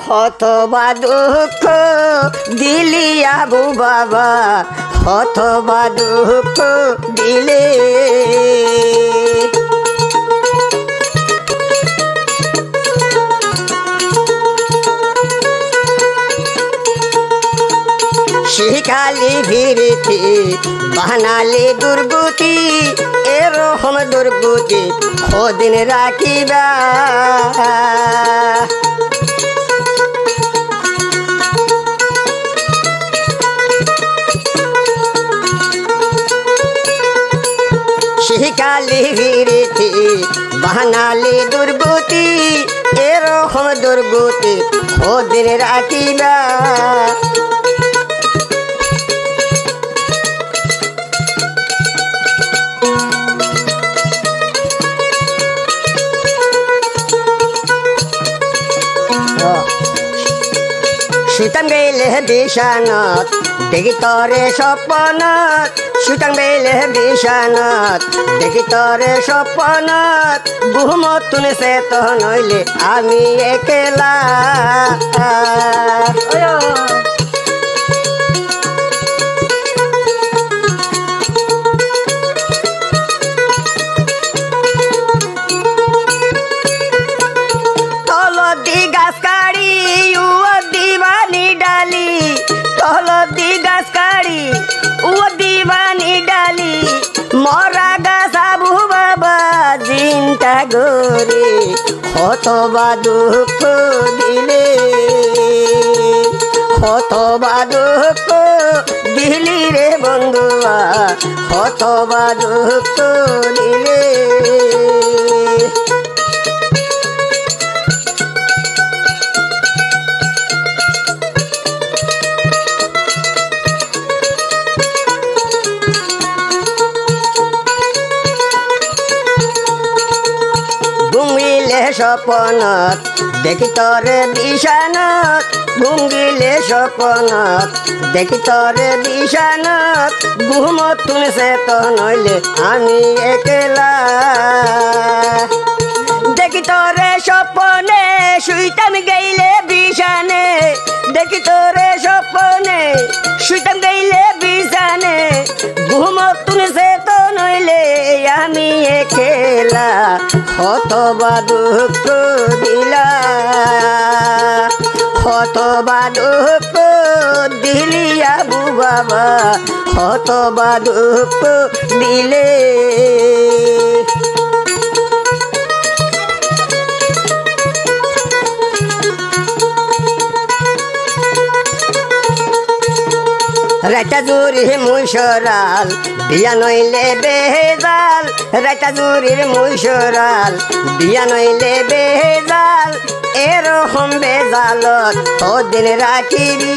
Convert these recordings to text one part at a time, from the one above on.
হতবা দুঃখ দিলি আবু বাবা, হতবা দুঃখ দিলে। শিখালি ভিড়িতে বানালি দুর্গতি, এরকম দুর্গতি ওদিন রাখিবা। শিখালি ভিড়িতে বানালি দুর্গতি, এরকম দুর্গতি ওদিন রাখিবা। শুতাম গেলে বিছানাত দেখি তরে স্বপ্নত, শুতাম গেলে বিছানাত দেখি তরে স্বপ্নত, ঘুমত তুনে চেতন হইলে আমি একলা। তলদি গাছ কাড়ি দিবানি ডালি, তলদি গাছ কাড়ি ও দিবানি ডালি, মরা গাছ আবু বাবা চিন্তা করে হতবা দুঃখ দিলে, হতবা দুঃখ দিলি রে বন্ধুয়া, হতবা দুঃখ দিলে। ঘুমিলে স্বপ্নত দেখি তরে বিছানাত, ঘুমিলে স্বপ্নত দেখি তরে বিছানাত, ঘুমত তুনে চেতন হইলে আমি একলা। দেখি তরে স্বপ্নে শুইতাম গেইলে বিছানে, দেখি তরে স্বপ্নে শুইতাম গেইলে বিছানে, ঘুমত তুনে চেতন হইলে আমি একলা। হতবা দুঃখ দিলা, হতবা দুঃখ দিলি আবু বাবা, হতবা দুঃখ দিলে। রাইতা জুরির মুসরাল বিয়া নইলে বেজাল, রাইতা জুরির মুসরাল বিয়া নইলে বেজাল, এরকম বেজালত ওদিন রাখিবি।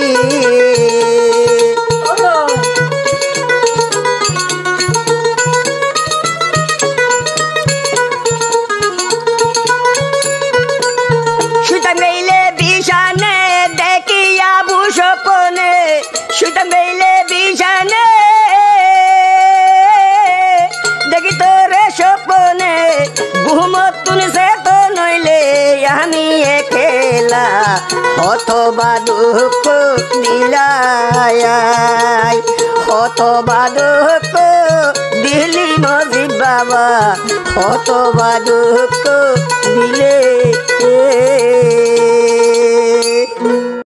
শুতাম গেইলে বিছানে দেখি আবু স্বপ্নে, শুতাম গেইলে বিছানে দেখি তোরে স্বপ্নে, ঘুমত তুনে চেতন হইলে আমি একলা। হতবা দুঃখ দিলাই, হতবা দুঃখ দিলি মজিদ বাবা, হতবা দুঃখ দিলে।